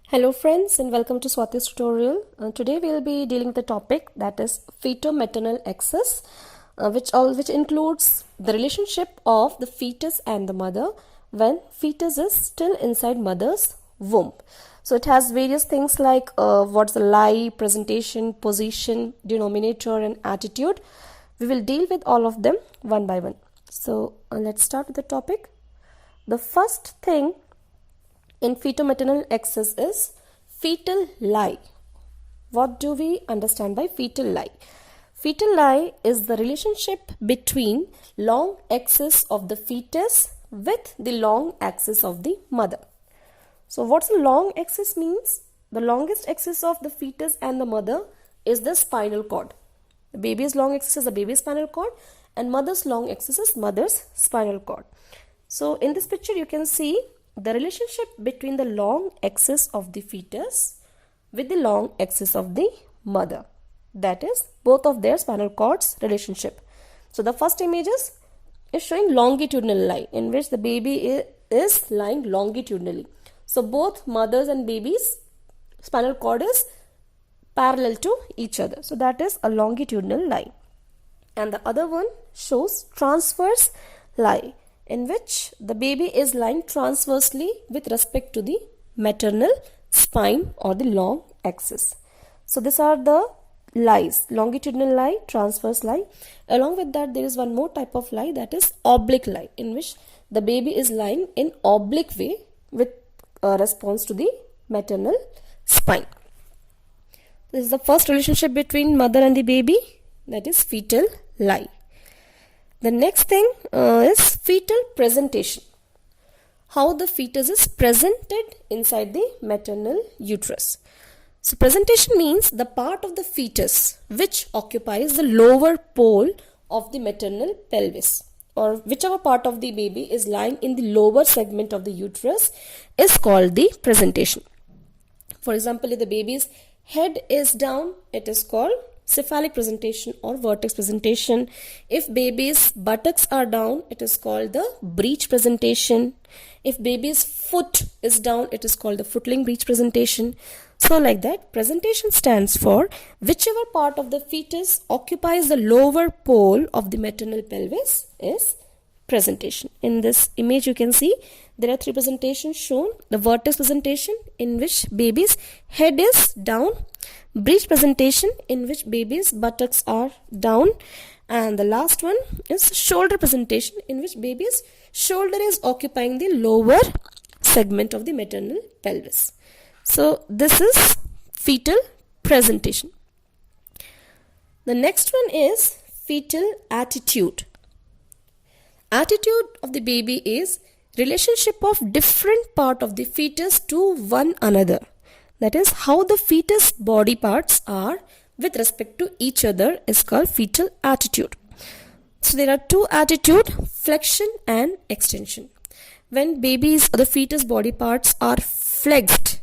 Hello friends and welcome to Swati's tutorial. Today we will be dealing with the topic that is feto-maternal axis, which includes the relationship of the fetus and the mother when fetus is still inside mother's womb. So it has various things like what's the lie, presentation, position, denominator and attitude. We will deal with all of them one by one. So let's start with the topic. The first thing in feto-maternal axis is fetal lie. What do we understand by fetal lie? Fetal lie is the relationship between long axis of the fetus with the long axis of the mother. So what's the long axis means? The longest axis of the fetus and the mother is the spinal cord. The baby's long axis is the baby's spinal cord and mother's long axis is mother's spinal cord. So in this picture you can see the relationship between the long axis of the fetus with the long axis of the mother, that is both of their spinal cords relationship. So the first image is showing longitudinal lie in which the baby is lying longitudinally. So both mothers and babies spinal cord is parallel to each other. So that is a longitudinal lie. And the other one shows transverse lie in which the baby is lying transversely with respect to the maternal spine or the long axis. So these are the lies: longitudinal lie, transverse lie. Along with that, there is one more type of lie, that is oblique lie, in which the baby is lying in oblique way with response to the maternal spine. This is the first relationship between mother and the baby, that is fetal lie. The next thing is fetal presentation. How the fetus is presented inside the maternal uterus. So presentation means the part of the fetus which occupies the lower pole of the maternal pelvis, or whichever part of the baby is lying in the lower segment of the uterus is called the presentation. For example, if the baby's head is down, it is called cephalic presentation or vertex presentation. If baby's buttocks are down, it is called the breech presentation. If baby's foot is down, it is called the footling breech presentation. So like that, presentation stands for whichever part of the fetus occupies the lower pole of the maternal pelvis is presentation. In this image you can see there are three presentations shown. The vertex presentation in which baby's head is down, breech presentation in which baby's buttocks are down, and the last one is shoulder presentation in which baby's shoulder is occupying the lower segment of the maternal pelvis. So this is fetal presentation. The next one is fetal attitude. Attitude of the baby is relationship of different part of the fetus to one another. That is how the fetus body parts are with respect to each other is called fetal attitude. So there are two attitude, flexion and extension. When babies or the fetus body parts are flexed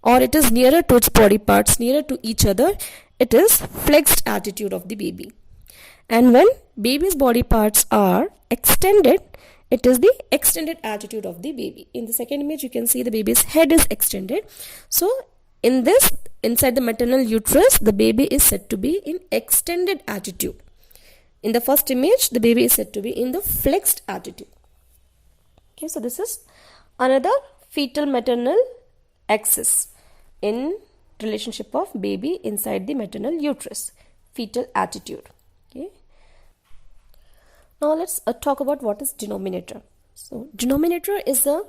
or it is nearer to its body parts, nearer to each other, it is flexed attitude of the baby. And when baby's body parts are extended, it is the extended attitude of the baby. In the second image, you can see the baby's head is extended. So in this, inside the maternal uterus, the baby is said to be in extended attitude. In the first image, the baby is said to be in the flexed attitude. Okay, so this is another fetal maternal axis in relationship of baby inside the maternal uterus, fetal attitude. Okay. Now let's talk about what is denominator. So denominator is the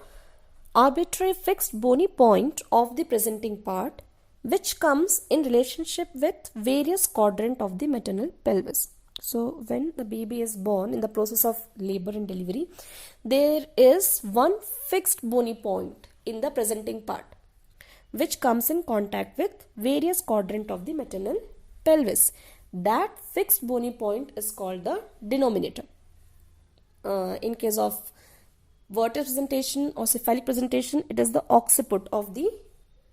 arbitrary fixed bony point of the presenting part which comes in relationship with various quadrant of the maternal pelvis. So when the baby is born in the process of labor and delivery, there is one fixed bony point in the presenting part which comes in contact with various quadrant of the maternal pelvis. That fixed bony point is called the denominator. In case of vertex presentation or cephalic presentation, it is the occiput of the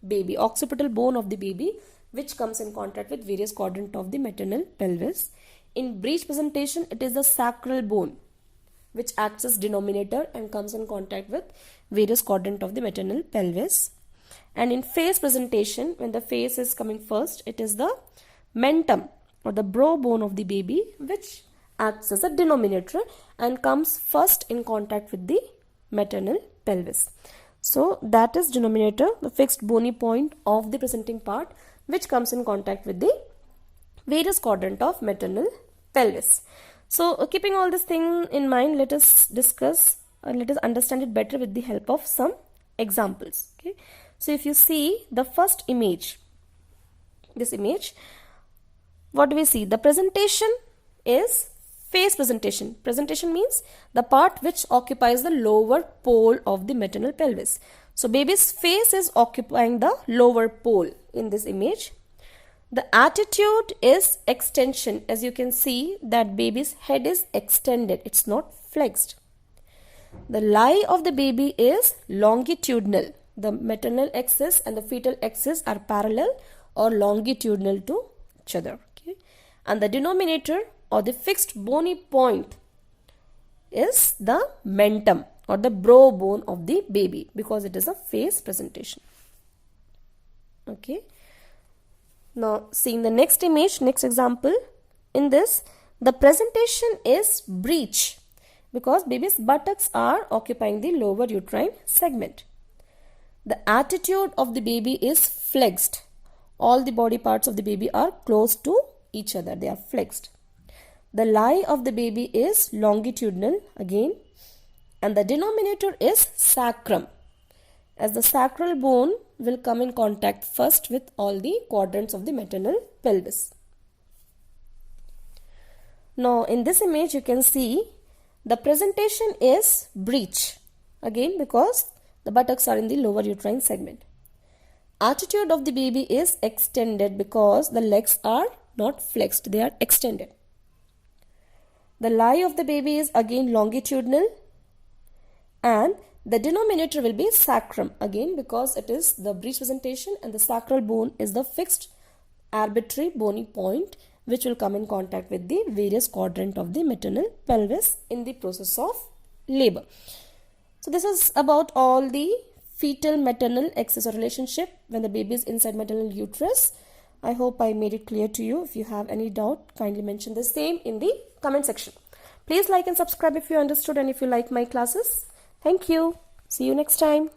baby, occipital bone of the baby, which comes in contact with various quadrant of the maternal pelvis. In breech presentation, it is the sacral bone, which acts as denominator and comes in contact with various quadrant of the maternal pelvis. And in face presentation, when the face is coming first, it is the mentum or the brow bone of the baby which acts as a denominator and comes first in contact with the maternal pelvis. So that is denominator, the fixed bony point of the presenting part which comes in contact with the various quadrant of maternal pelvis. So keeping all this thing in mind, let us discuss and let us understand it better with the help of some examples. Okay. So if you see the first image, this image, what do we see? The presentation is face presentation. Presentation means the part which occupies the lower pole of the maternal pelvis. So baby's face is occupying the lower pole in this image. The attitude is extension. As you can see that baby's head is extended. It's not flexed. The lie of the baby is longitudinal. The maternal axis and the fetal axis are parallel or longitudinal to each other. Okay? And the denominator or the fixed bony point is the mentum or the brow bone of the baby because it is a face presentation. Okay. Now seeing the next image, next example, in this the presentation is breech because baby's buttocks are occupying the lower uterine segment. The attitude of the baby is flexed. All the body parts of the baby are close to each other. They are flexed. The lie of the baby is longitudinal again. And the denominator is sacrum, as the sacral bone will come in contact first with all the quadrants of the maternal pelvis. Now in this image you can see the presentation is breech again because the buttocks are in the lower uterine segment. Attitude of the baby is extended because the legs are not flexed, they are extended. The lie of the baby is again longitudinal and the denominator will be sacrum again because it is the breech presentation and the sacral bone is the fixed arbitrary bony point which will come in contact with the various quadrant of the maternal pelvis in the process of labor. So this is about all the fetal maternal axis or relationship when the baby is inside maternal uterus. I hope I made it clear to you. If you have any doubt, kindly mention the same in the comment section. Please like and subscribe if you understood and if you like my classes. Thank you. See you next time.